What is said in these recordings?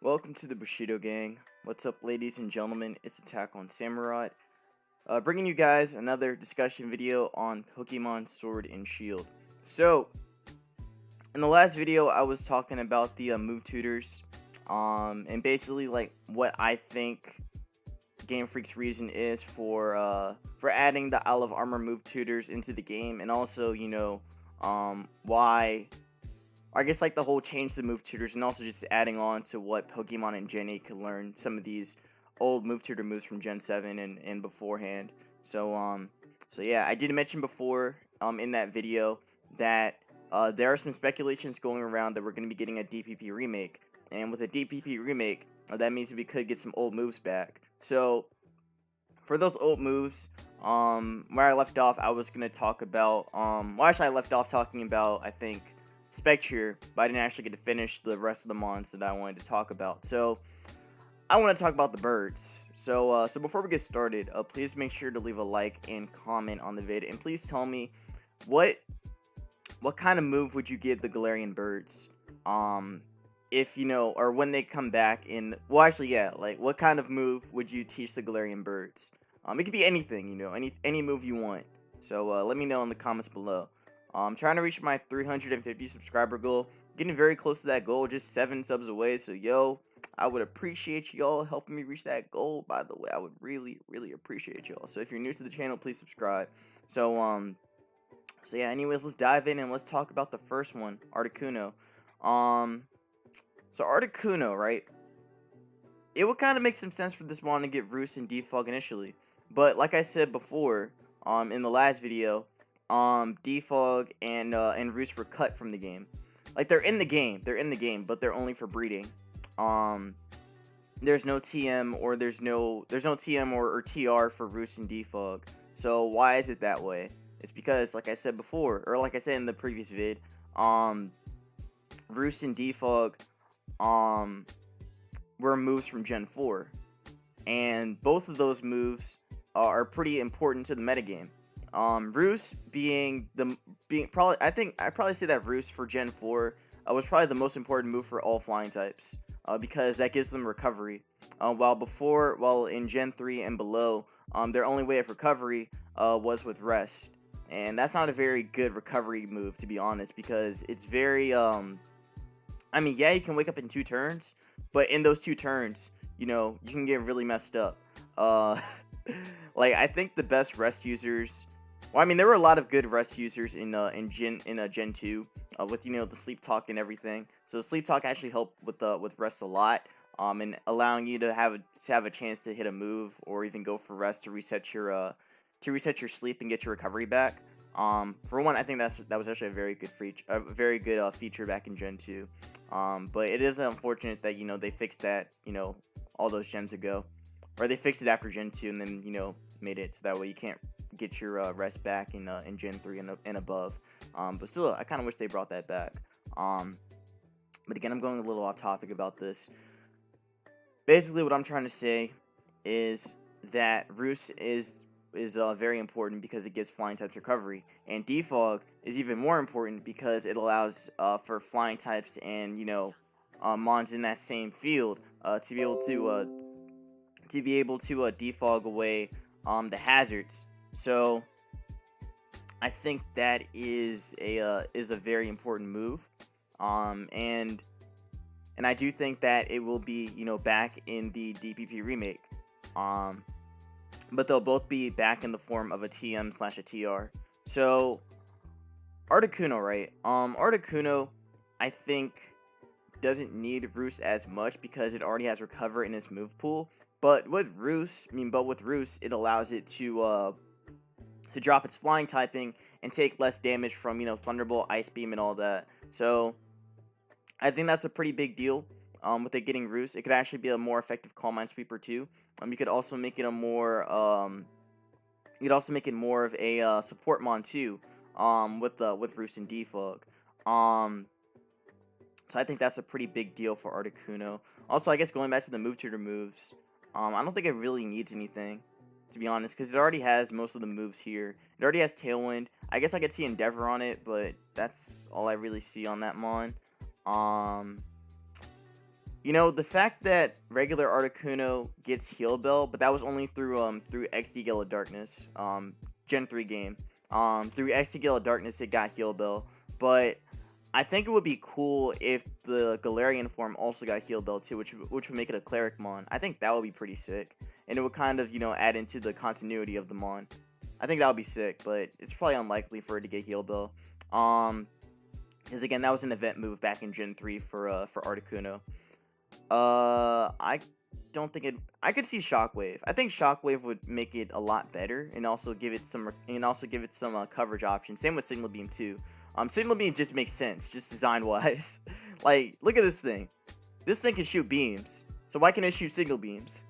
Welcome to the Bushido Gang. What's up, ladies and gentlemen? It's Attack on Samurai. Bringing you guys another discussion video on Pokemon Sword and Shield. So, in the last video, I was talking about the move tutors, and basically like what I think Game Freak's reason is for adding the Isle of Armor move tutors into the game, and also why. I guess like the whole change the move tutors, and also just adding on to what Pokemon in Gen 8 could learn some of these old move tutor moves from Gen 7 and beforehand. So yeah, I did mention before in that video that there are some speculations going around that we're going to be getting a DPP remake, and with a DPP remake, that means we could get some old moves back. So for those old moves, where I left off, I was going to talk about I left off talking about, I think, Spectre, but I didn't actually get to finish the rest of the mons that I wanted to talk about. So I want to talk about the birds. So before we get started, please make sure to leave a like and comment on the vid, and please tell me what kind of move would you give the Galarian birds, if or when they come back in. Well, actually, yeah, like what kind of move would you teach the Galarian birds? It could be anything, any move you want. So let me know in the comments below. I'm trying to reach my 350 subscriber goal. Getting very close to that goal, just 7 subs away. So, I would appreciate y'all helping me reach that goal. By the way, I would really, really appreciate y'all. So, if you're new to the channel, please subscribe. So yeah, anyways, let's dive in and let's talk about the first one, Articuno. So Articuno, right? It would kind of make some sense for this one to get Roost and Defog initially. But, like I said before, in the last video, Defog and Roost were cut from the game. Like, they're in the game, but they're only for breeding. There's no TM or there's no TM or TR for Roost and Defog. So why is it that way? It's because, like I said before, or like I said in the previous vid, Roost and Defog were moves from Gen 4, and both of those moves are pretty important to the metagame. Roost I'd probably say that Roost for Gen 4 was probably the most important move for all flying types, because that gives them recovery. While in Gen 3 and below, their only way of recovery was with rest, and that's not a very good recovery move, to be honest, because it's very I mean, yeah, you can wake up in 2 turns, but in those 2 turns, you can get really messed up. Like, I think the best rest users. Well, I mean, there were a lot of good rest users in Gen 2, with the sleep talk and everything. So sleep talk actually helped with rest a lot, and allowing you to have a chance to hit a move or even go for rest to reset your sleep and get your recovery back. For one, I think that was actually a very good feature back in Gen 2. But it is unfortunate that they fixed that all those gens ago, or they fixed it after Gen 2 and then made it so that way you can't get your rest back in Gen 3 and above. But still, I kind of wish they brought that back. But again, I'm going a little off topic about this. Basically, what I'm trying to say is that Roost is very important because it gives flying types recovery, and Defog is even more important because it allows for flying types and mons in that same field to be able to defog away the hazards. So I think that is a very important move, and I do think that it will be back in the DPP remake, but they'll both be back in the form of a TM/a TR. So Articuno, right? Articuno, I think, doesn't need Roost as much because it already has Recover in its move pool. But with Roost, it allows it to drop its flying typing and take less damage from Thunderbolt, Ice Beam, and all that. So I think that's a pretty big deal. With it getting Roost, it could actually be a more effective Calm Mind Sweeper too. You could also make it more of a support mon too. With Roost and Defog. So I think that's a pretty big deal for Articuno. Also, I guess going back to the move tutor moves, I don't think it really needs anything, to be honest, because it already has most of the moves here. It already has Tailwind. I guess I could see Endeavor on it, but that's all I really see on that mon. You know, the fact that regular Articuno gets Heal Bell, but that was only through XD Gale Darkness, Gen 3 game. Through XD Gale Darkness it got Heal Bell, but I think it would be cool if the Galarian form also got Heal Bell too, which would make it a Cleric Mon. I think that would be pretty sick, and it would kind of, you know, add into the continuity of the Mon. I think that would be sick, but it's probably unlikely for it to get Heal Bell. Because again, that was an event move back in Gen 3 for Articuno. I don't think it. I could see Shockwave. I think Shockwave would make it a lot better, and also give it some coverage options. Same with Signal Beam too. Signal Beam just makes sense, just design wise. Like, look at this thing. This thing can shoot beams, so why can't it shoot Signal Beams?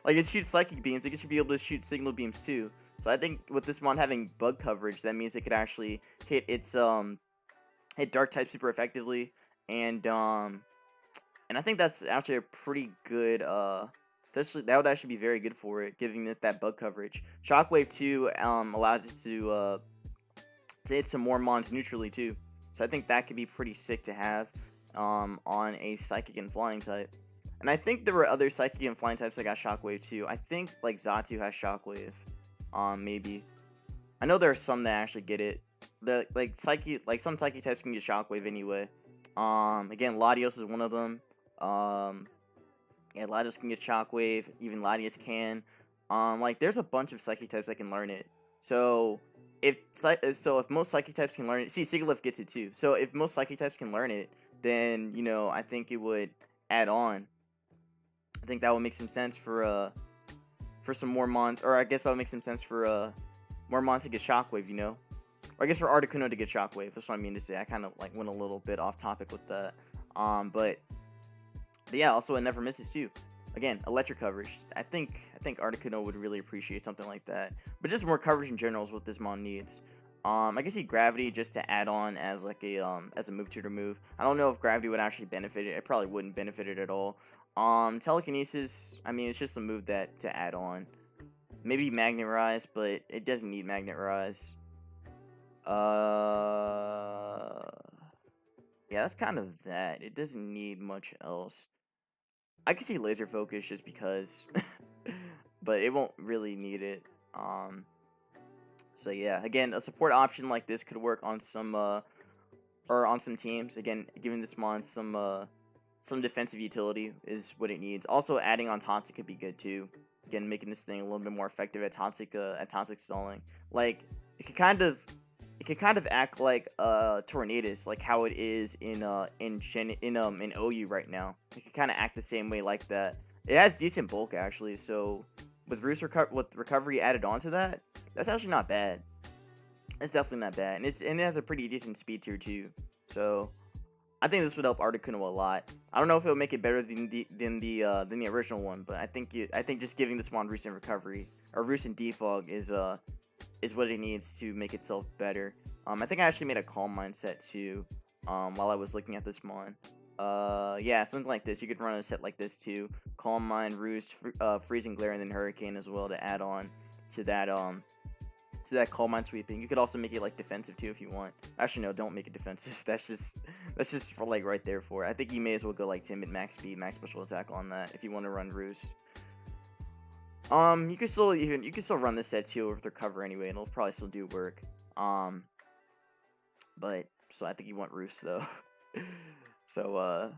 Like, it shoots Psychic Beams, it should be able to shoot Signal Beams too. So I think with this mon having bug coverage, that means it could actually hit its hit Dark type super effectively, and I think that's actually a pretty good, that would actually be very good for it, giving it that bug coverage. Shockwave too allows it to hit some more mons neutrally too. So I think that could be pretty sick to have on a Psychic and Flying type. And I think there were other Psychic and Flying types that got Shockwave too. I think like Xatu has Shockwave, maybe. I know there are some that actually get it. Some Psychic types can get Shockwave anyway. Again, Latios is one of them. Yeah, Latios can get Shockwave. Even Latios can. Like, there's a bunch of Psychic types that can learn it. So if most Psychic types can learn it, see, Sigilyph gets it too. So if most Psychic types can learn it, then, you know, I think it would add on. I think that would make some sense for some more mons, or I guess that would make some sense for more mons to get Shockwave, you know. Or I guess for Articuno to get Shockwave. That's what I mean to say. I kind of like went a little bit off topic with that. But yeah, also it never misses too. Again, electric coverage. I think Articuno would really appreciate something like that. But just more coverage in general is what this mon needs. I can see Gravity just to add on as like as a move tutor move. I don't know if Gravity would actually benefit it. It probably wouldn't benefit it at all. Telekinesis, I mean, it's just a move that to add on. Maybe Magnet Rise, but it doesn't need Magnet Rise. Yeah, that's kind of that. It doesn't need much else. I can see Laser Focus just because, but it won't really need it. So yeah, again, a support option like this could work on some on some teams. Again, giving this mon some defensive utility is what it needs. Also, adding on Toxic could be good too. Again, making this thing a little bit more effective at Toxic stalling. Like, it could kind of act like Tornadus, like how it is in OU right now. It could kind of act the same way like that. It has decent bulk actually, so with recovery added onto that, that's actually not bad. It's definitely not bad, and it has a pretty decent speed tier too. So I think this would help Articuno a lot. I don't know if it would make it better than the original one, but I think just giving this mon Roost and recovery or Roost and Defog is what it needs to make itself better. I think I actually made a Calm Mindset too, while I was looking at this mon. Yeah, something like this. You could run a set like this too. Calm Mind, Roost, Freezing Glare, and then Hurricane as well to add on to that Calm Mind sweeping. You could also make it like defensive too if you want. Actually, no, don't make it defensive. That's just for like right there for it. I think you may as well go like Timid, Max Speed, Max Special Attack on that if you want to run Roost. You can still run this set too with recover anyway, and it'll probably still do work. But so I think you want Roost though. So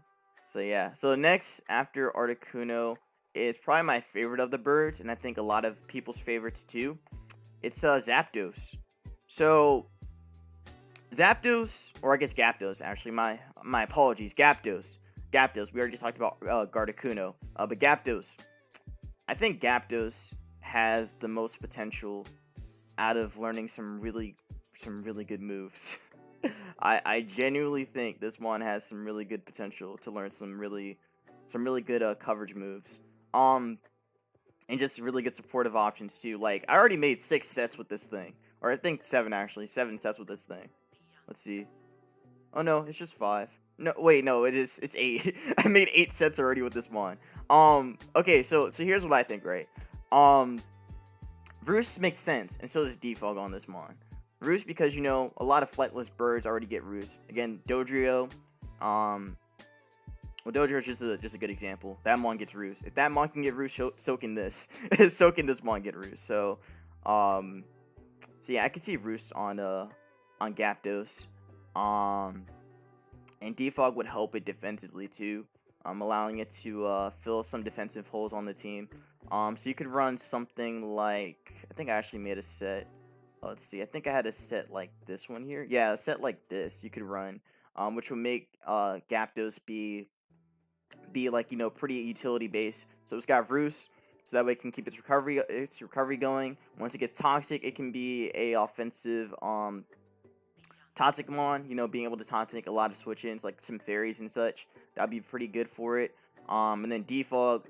yeah. So next after Articuno is probably my favorite of the birds, and I think a lot of people's favorites too. It's Zapdos. So Zapdos, or I guess Gyapdos actually. My apologies, Gyapdos. We already talked about Articuno, but Gyapdos. I think Gyapdos has the most potential out of learning some really good moves. I genuinely think this one has some really good potential to learn some really good coverage moves. And just really good supportive options too. Like, I already made 6 sets with this thing, or I think 7 actually, 7 sets with this thing. Let's see. Oh no, it's just 5. No, wait, no, it's 8. I made 8 sets already with this mon. Okay, so here's what I think, right? Roost makes sense, and so does Defog on this mon. Roost because, you know, a lot of flightless birds already get Roost. Again, Dodrio, Well, Dojo is just a good example. That Mon gets Roost. If that Mon can get Roost, so can this. So can this Mon get Roost. So yeah, I can see Roost on Zapdos. And Defog would help it defensively too, allowing it to fill some defensive holes on the team. So you could run something like, I think I actually made a set. Let's see, I think I had a set like this one here. Yeah, a set like this you could run, which would make Zapdos be like, you know, pretty utility based. So it's got Roost, so that way it can keep its recovery going. Once it gets toxic, it can be a offensive Toxic Mon, you know, being able to Toxic a lot of switch-ins, like some fairies and such. That'd be pretty good for it. And then Defog,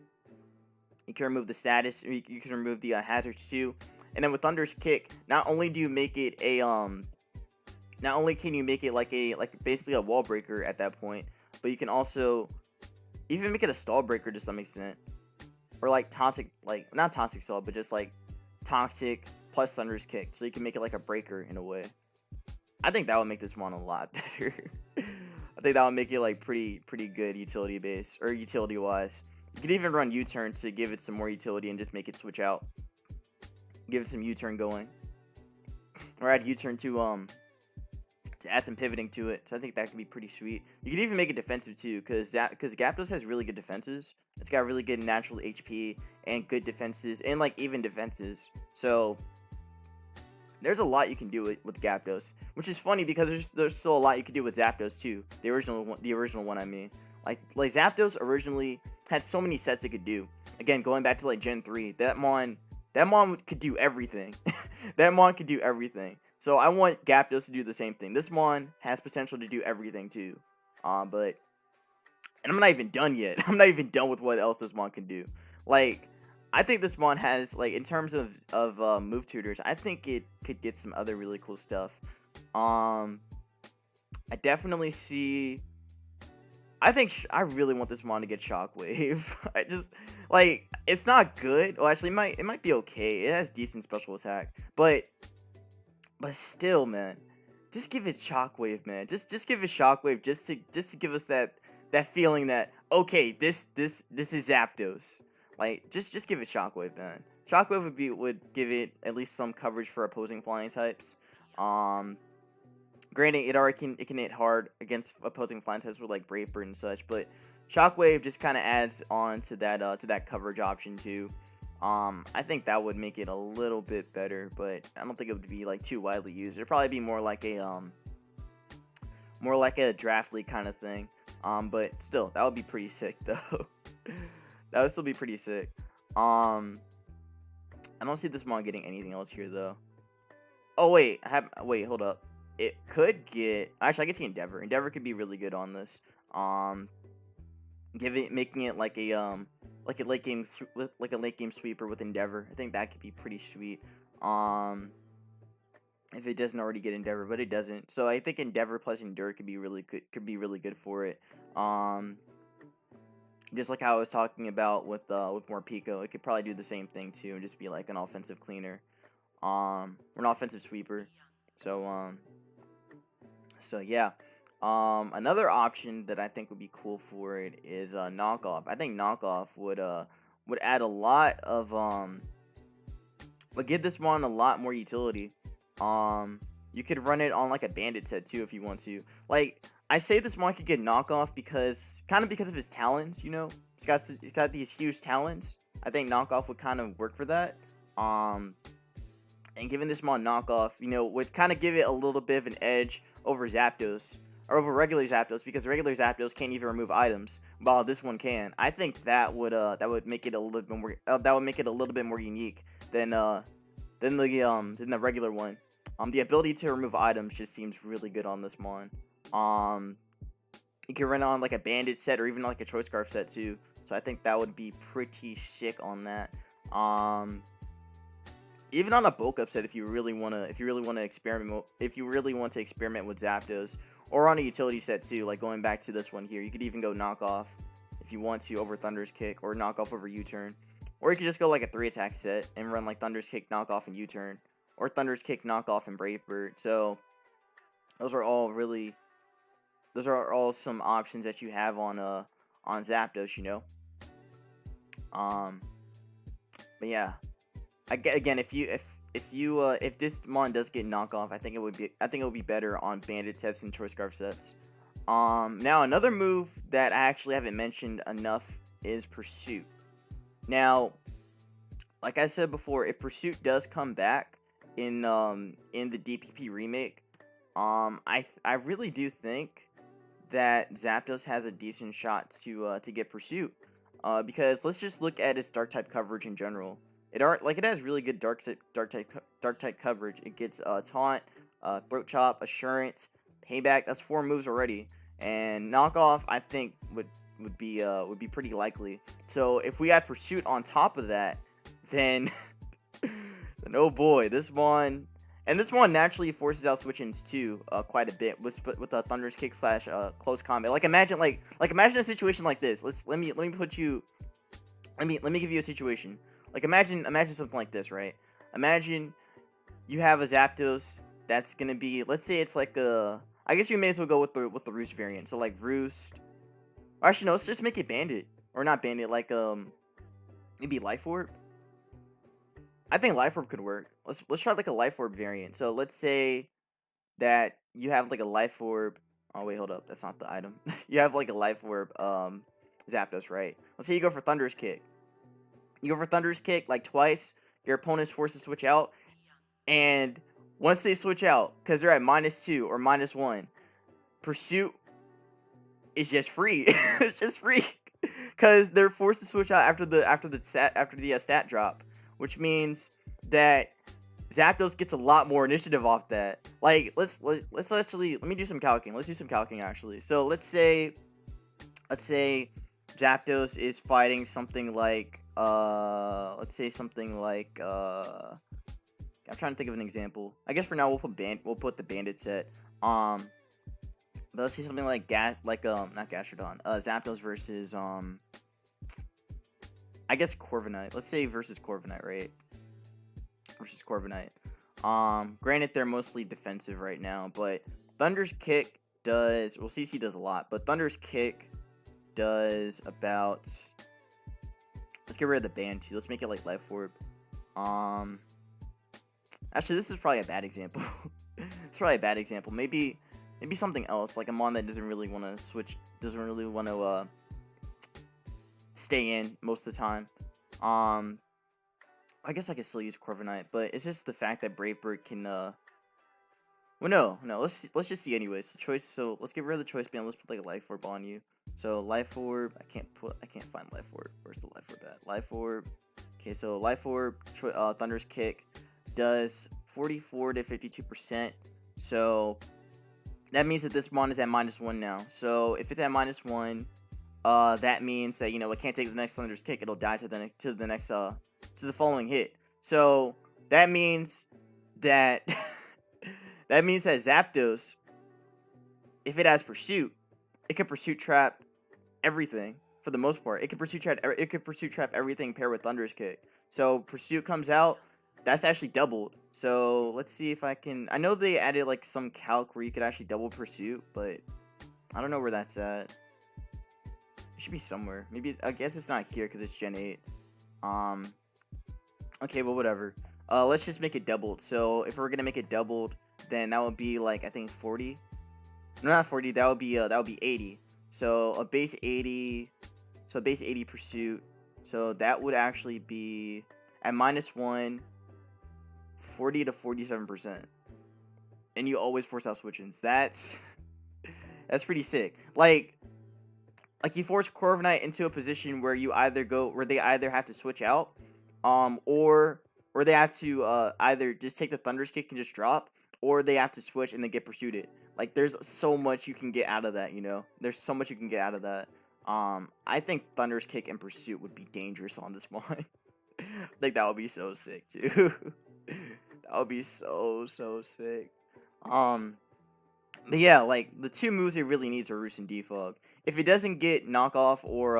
you can remove the status, or you can remove the hazards too. And then with Thunder's Kick, not only do you make it a not only can you make it like basically a wall breaker at that point, but you can also even make it a stall breaker to some extent. Or like toxic, like not toxic stall, but just like toxic plus Thunder's Kick. So you can make it like a breaker in a way. I think that would make this Mon a lot better. I think that would make it like pretty good utility base or utility wise. You could even run U-turn to give it some more utility and just make it switch out. Give it some U-turn going. Or add U-turn to add some pivoting to it. So I think that could be pretty sweet. You could even make it defensive too, because Zapdos has really good defenses. It's got really good natural HP and good defenses and like even defenses. So there's a lot you can do with Zapdos, which is funny because there's still a lot you can do with Zapdos too. The original one, I mean. Like Zapdos originally had so many sets it could do. Again, going back to like Gen 3, that Mon could do everything. That Mon could do everything. So I want Zapdos to do the same thing. This Mon has potential to do everything too. And I'm not even done yet. I'm not even done with what else this Mon can do. Like, I think this Mon has, like, in terms of move tutors, I think it could get some other really cool stuff. I definitely see. I really want this Mon to get Shockwave. I just, like, it's not good. Well, actually, it might be okay. It has decent special attack, but still, man, just give it Shockwave, man. Just give it Shockwave, just to give us that feeling that, okay, this is Zapdos. Like, just give it Shockwave, man. Shockwave would give it at least some coverage for opposing flying types. Granted, it can hit hard against opposing flying types with like Brave Bird and such, but Shockwave just kind of adds on to that coverage option too. I think that would make it a little bit better, but I don't think it would be like too widely used. It'd probably be more like a draft league kind of thing. But still, that would be pretty sick though. That would still be pretty sick. I don't see this Mon getting anything else here though. Oh wait, hold up. It could get, actually I can see Endeavor. Endeavor could be really good on this. Making it like a late game sweeper with Endeavor. I think that could be pretty sweet. If it doesn't already get Endeavor, but it doesn't. So I think Endeavor plus Endure could be really good for it. Just like how I was talking about with Morpeko, it could probably do the same thing too, and just be like an offensive cleaner, or an offensive sweeper. So yeah. Another option that I think would be cool for it is Knockoff. I think Knockoff would add a lot of would give this Mon a lot more utility. You could run it on like a bandit set too if you want to. Like, I say this Mon could get Knockoff because of his talents, you know. He's got these huge talents. I think Knockoff would kind of work for that. And giving this Mon Knockoff, you know, would kind of give it a little bit of an edge over Zapdos, or over regular Zapdos, because regular Zapdos can't even remove items, while this one can. I think that would make it a little bit more unique than the regular one. The ability to remove items just seems really good on this Mon. You can run on like a bandit set or even like a choice scarf set too. So I think that would be pretty sick on that. Even on a bulk up set, if you really want to experiment with Zapdos, or on a utility set too, like going back to this one here, you could even go Knockoff if you want to over Thunder's Kick, or Knockoff over U-turn, or you could just go like a 3-attack set and run like Thunder's Kick, Knockoff, and U-turn, or Thunder's Kick, Knockoff, and Brave Bird. So those are all some options that you have on on Zapdos, you know. But yeah, again, if this mon does get knockoff, I think it would be better on Bandit sets and Choice Scarf sets. Now another move that I actually haven't mentioned enough is Pursuit. Now, like I said before, if Pursuit does come back in the DPP remake, I really do think that Zapdos has a decent shot to get Pursuit. Because let's just look at its dark type coverage in general. It has really good dark type coverage. It gets taunt, throat chop, assurance, payback. That's 4 moves already. And knockoff, I think would be pretty likely. So if we add Pursuit on top of that, then oh boy, this mon naturally forces out switch-ins too, quite a bit with a Thunder's Kick / close combat. Like imagine a situation like this. Let me give you a situation. Like imagine something like this, right? Imagine you have a Zapdos that's gonna be, let's say it's like I guess you may as well go with the Roost variant. So like Roost. Actually no, let's just make it Bandit. Or not Bandit, like maybe Life Orb. I think Life Orb could work. Let's try like a Life Orb variant. So let's say that you have like a Life Orb. Oh wait, hold up. That's not the item. You have like a Life Orb Zapdos, right? Let's say you go for Thunder's Kick. You go for Thunder's Kick like twice. Your opponent's forced to switch out. And once they switch out, because they're at -2 or -1, Pursuit is just free. It's just free. Because they're forced to switch out after the stat drop. Which means that Zapdos gets a lot more initiative off that. Like, let's actually, let me do some calcing. Let's do some calcing, actually. So, let's say Zapdos is fighting something like, I'm trying to think of an example. I guess for now, we'll put the Bandit set. But let's see something like, not Gastrodon. Zapdos versus, I guess Corviknight. Let's say versus Corviknight, right? Versus Corviknight. Granted, they're mostly defensive right now, but Thunder's Kick does... Well, CC does a lot, but Thunder's Kick does about... Let's get rid of the band, too. Let's make it like Life Orb. Actually, this is probably a bad example. It's probably a bad example. Maybe something else, like a mon that doesn't really want to switch... Doesn't really want to, stay in most of the time. I guess I could still use Corviknight, but it's just the fact that Brave Bird can well no, let's just see anyways. The choice, so let's get rid of the choice band, let's put like a Life Orb on you. So Life Orb, I can't find Life Orb. Where's the Life Orb at? Life Orb. Okay, so Life Orb, Thunder's Kick does 44 to 52%. So that means that this mon is at -1 now. So if it's at -1, that means that, you know, it can't take the next Thunder's Kick. It'll die to the following hit. So that means that Zapdos, if it has Pursuit, it can Pursuit trap everything for the most part. It could Pursuit trap everything paired with Thunder's Kick. So Pursuit comes out, that's actually doubled. So let's see if I can. I know they added like some calc where you could actually double Pursuit, but I don't know where that's at. It should be somewhere. Maybe, I guess it's not here because it's Gen 8. Okay, well, whatever. Let's just make it doubled. So if we're gonna make it doubled, then that would be like, I think 40. No, not 40. That would be 80. So a base 80. So a base 80 Pursuit. So that would actually be at -1, 40 to 47%. And you always force out switch-ins. That's pretty sick. Like you force Corviknight into a position where they either have to switch out, or they have to either just take the Thunder's Kick and just drop, or they have to switch and then get pursued. Like, there's so much you can get out of that, you know? There's so much you can get out of that. I think Thunder's Kick and Pursuit would be dangerous on this one. I think that would be so sick, too. That would be so sick. But yeah, like, the two moves it really needs are Roost and Defog. If it doesn't get knockoff or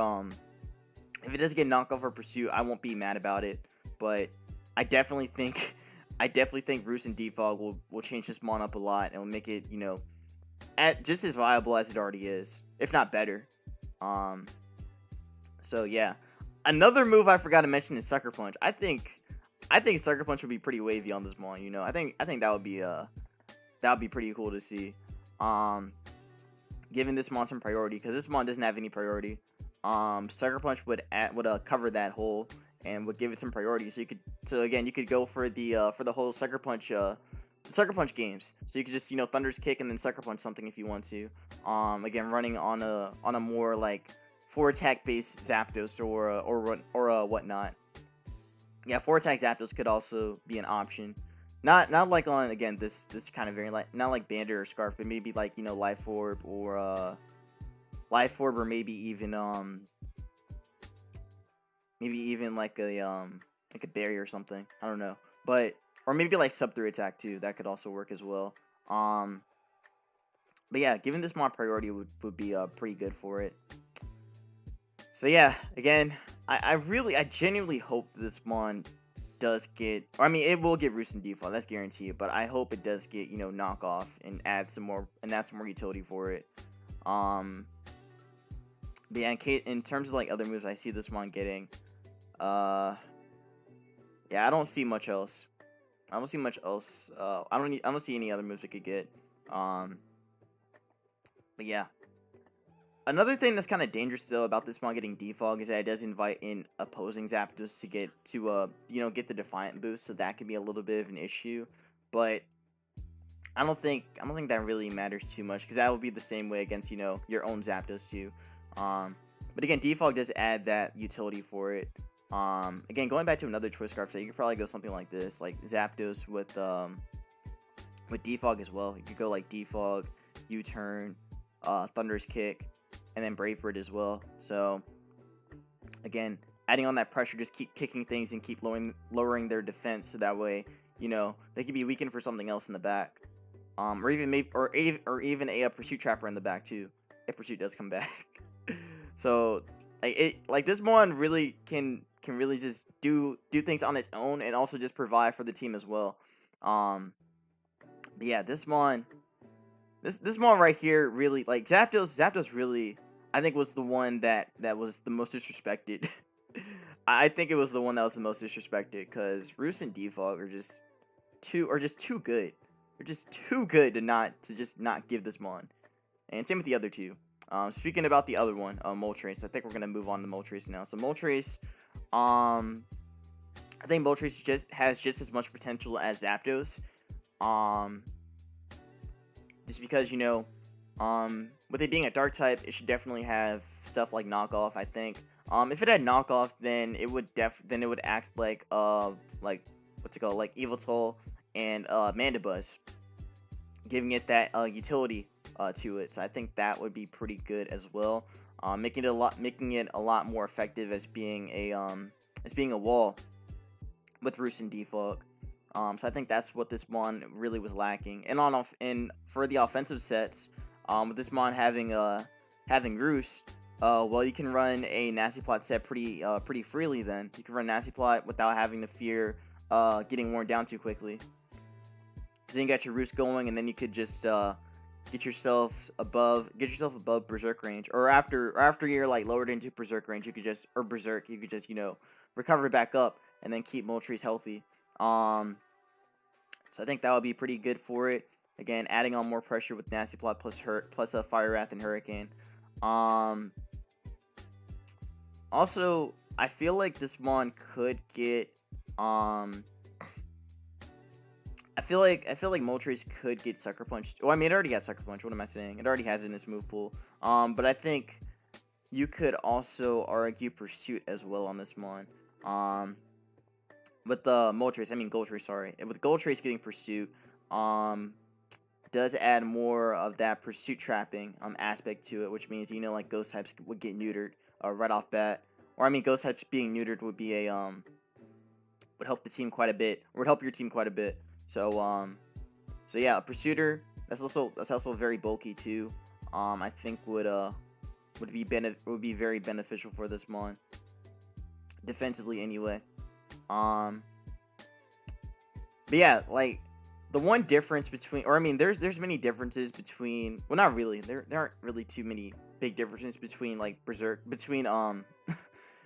Pursuit, I won't be mad about it. But I definitely think Roost and Defog will change this mon up a lot and will make it, you know, just as viable as it already is, if not better. So yeah, another move I forgot to mention is Sucker Punch. I think Sucker Punch would be pretty wavy on this Mon. You know, I think that would be pretty cool to see. Giving this Mon some priority, because this Mon doesn't have any priority. Sucker Punch would cover that hole and would give it some priority. So again you could go for the whole Sucker Punch games. So you could just, you know, Thunder's Kick and then Sucker Punch something if you want to. Again, running on a more like 4 attack based Zapdos or whatnot. Yeah, 4 attack Zapdos could also be an option. Not like on, again, this kind of variant, like not like Bandit or Scarf, but maybe like, you know, Life Orb or maybe even like a berry or something. I don't know. Or maybe like sub 3 attack too. That could also work as well. But yeah, giving this Mon priority would be pretty good for it. So yeah, again, I genuinely hope this Mon does get, or I mean, it will get Roost and Defog, that's guaranteed, but I hope it does get, you know, knockoff and add some more utility for it. But yeah, in terms of like other moves I see this Mon getting, yeah, I don't see much else. I don't see any other moves it could get. But yeah. Another thing that's kind of dangerous though about this Mon getting Defog is that it does invite in opposing Zapdos to get the Defiant boost, so that could be a little bit of an issue. But I don't think that really matters too much, because that will be the same way against, you know, your own Zapdos too. But again, Defog does add that utility for it. Again, going back to another Twist Scarf set, you could probably go something like this, like Zapdos with Defog as well. You could go like Defog, U-turn, Thunder's Kick, and then Brave Bird as well. So again, adding on that pressure, just keep kicking things and keep lowering their defense, so that way, you know, they can be weakened for something else in the back, or even a Pursuit Trapper in the back too, if Pursuit does come back. So this Mon really can really just do things on its own, and also just provide for the team as well. But yeah, this Mon right here really, like, Zapdos really, I think, was the one that was the most disrespected. I think it was the one that was the most disrespected, because Roost and Defog are just too good. They're just too good to just not give this Mon. And same with the other two. Speaking about the other one, Moltres, I think we're gonna move on to Moltres now. So Moltres, I think Moltres has just as much potential as Zapdos. Just because, you know, with it being a dark type, it should definitely have stuff like knockoff, I think. If it had knockoff, then it would act like what's it called, like Yveltal and Mandibuzz, giving it that utility to it. So I think that would be pretty good as well. Making it a lot more effective as being a wall with Roost and Defog. So I think that's what this Mon really was lacking. And for the offensive sets, with this Mon having Roost, well, you can run a Nasty Plot set pretty freely. Then you can run Nasty Plot without having to fear getting worn down too quickly. Because then you got your Roost going, and then you could just get yourself above Berserk range, or after you're like lowered into Berserk range, you could just you know, recover back up and then keep Moltres healthy. So I think that would be pretty good for it. Again, adding on more pressure with Nasty Plot plus a Fire Wrath and Hurricane. Also, I feel like this Mon could get I feel like Moltres could get Sucker Punched. Well, I mean, it already has Sucker Punch. What am I saying? It already has it in its move pool. But I think you could also argue Pursuit as well on this Mon. With the Moltres, I mean Goldtrace, sorry. With Goldtrace getting Pursuit, does add more of that Pursuit trapping aspect to it, which means, you know, like Ghost types would get neutered right off bat. Or I mean, Ghost types being neutered would be would help the team quite a bit. Or would help your team quite a bit. So yeah, a Pursuiter that's also very bulky too. I think would be very beneficial for this Mon, defensively anyway. But yeah, like the one difference between, or I mean, there's many differences between. Well, not really. There aren't really too many big differences between like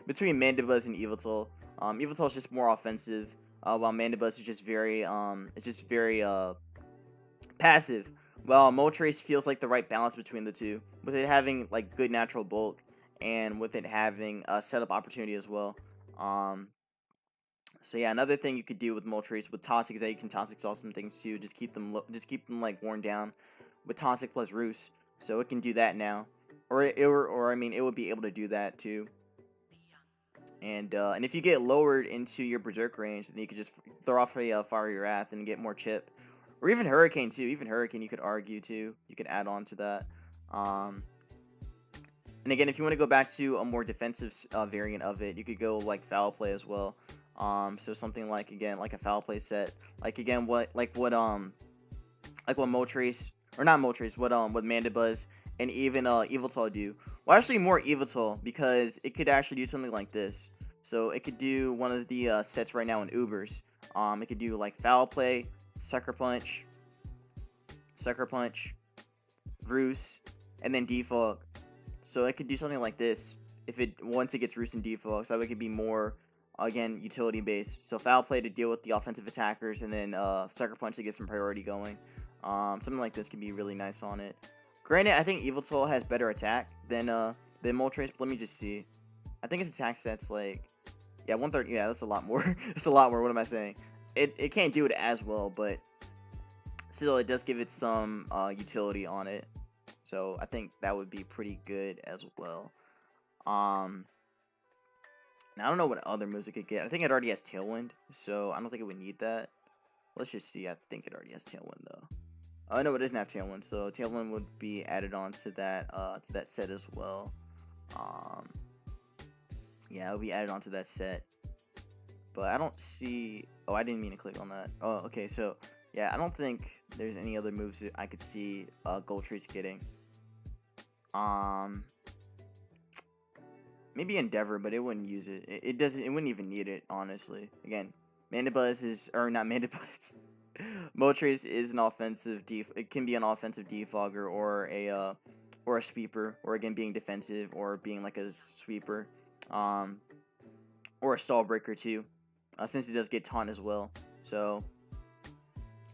between Mandibuzz and Yveltal. Yveltal is just more offensive, while Mandibuzz is just very passive. Well, Moltres feels like the right balance between the two, with it having like good natural bulk and with it having a setup opportunity as well. So yeah, another thing you could do with Moltres with Toxic is that you can Toxic Saw some things too. Just keep them like worn down with Toxic plus Roost. So it can do that now, or I mean, it would be able to do that too. And if you get lowered into your Berserk range, then you could just throw off a Fiery Wrath and get more chip. Or even Hurricane too. Even Hurricane you could argue too. You could add on to that. And again, if you want to go back to a more defensive variant of it, you could go like Foul Play as well. So something like, again, like a Foul Play set. Like again, what Moltres, or not Moltres, what Mandibuzz and even Yveltal do. Well, actually more Yveltal, because it could actually do something like this. So it could do one of the sets right now in Ubers. It could do like Foul Play, Sucker Punch, Roost, and then Defog. So it could do something like this once it gets Roost and Defog. So it could be more, again, utility based. So Foul Play to deal with the offensive attackers, and then Sucker Punch to get some priority going. Something like this could be really nice on it. Granted, I think Yveltal has better attack than Moltres, but let me just see. I think its attack set's like, yeah, 130. Yeah, that's a lot more. That's a lot more. What am I saying? It can't do it as well, but still, it does give it some utility on it. So I think that would be pretty good as well. Now I don't know what other moves it could get. I think it already has Tailwind, so I don't think it would need that. Let's just see. I think it already has Tailwind though. Oh no, it doesn't have Tailwind, so Tailwind would be added on to that set as well. Yeah, it would be added onto that set. But I don't see. Oh, I didn't mean to click on that. Oh, okay. So yeah, I don't think there's any other moves that I could see Goldtree's getting. Maybe Endeavor, but it wouldn't use it. It doesn't. It wouldn't even need it, honestly. Again, Mandibuzz is, or not Mandibuzz. Moltres is an offensive it can be an offensive defogger or a sweeper, or again being defensive or being like a sweeper, or a stall breaker too, since it does get taunt as well. So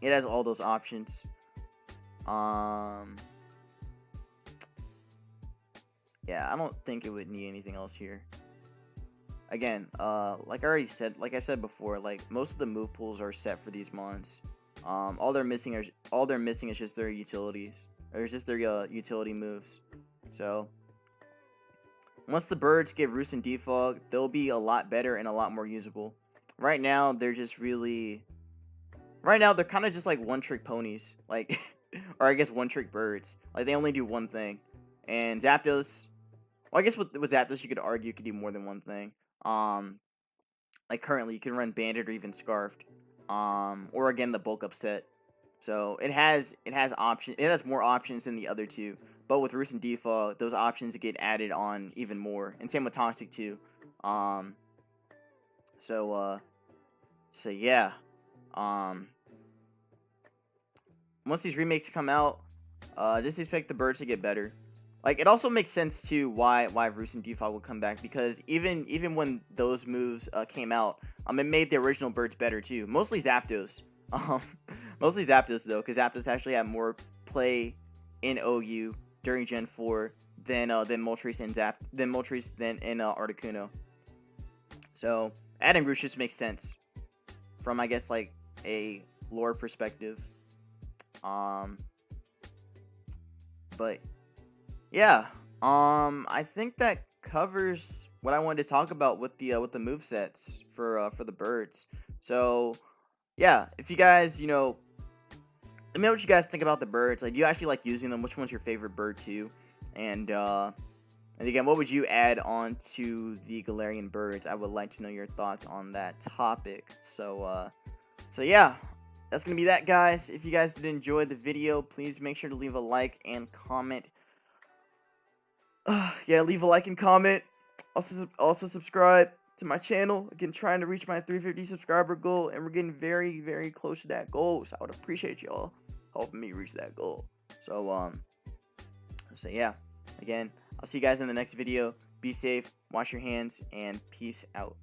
it has all those options. Yeah, I don't think it would need anything else here. Again, like I said before, like most of the move pools are set for these mons. All they're missing is just their utilities, or just their utility moves. So once the birds get Roost and Defog, they'll be a lot better and a lot more usable. Right now, they're kind of just like one-trick ponies, like, or I guess one-trick birds. Like they only do one thing. And Zapdos, well, I guess with Zapdos, you could argue could do more than one thing. Like currently, you can run Bandit or even Scarfed, or again the bulk up set. So it has options. It has more options than the other two. But with Roost and Defog, those options get added on even more, and same with Toxic too. So yeah. Once these remakes come out, just expect the birds to get better. Like, it also makes sense too why Roost and Defog will come back, because even when those moves came out, it made the original birds better too. Mostly Zapdos. Mostly Zapdos though, because Zapdos actually had more play in OU during Gen 4 than Moltres and Articuno. So adding Roost just makes sense from, I guess, like a lore perspective. But yeah, I think that covers what I wanted to talk about with the movesets for the birds. So yeah, if you guys, let me know what you guys think about the birds. Like, do you actually like using them? Which one's your favorite bird too? And again, what would you add on to the Galarian birds? I would like to know your thoughts on that topic. So yeah, that's gonna be that, guys. If you guys did enjoy the video, please make sure to leave a like and comment. Yeah, leave a like and comment. Also subscribe to my channel. Again, trying to reach my 350 subscriber goal, and we're getting very, very close to that goal. So I would appreciate y'all helping me reach that goal. So yeah, again, I'll see you guys in the next video. Be safe, wash your hands, and peace out.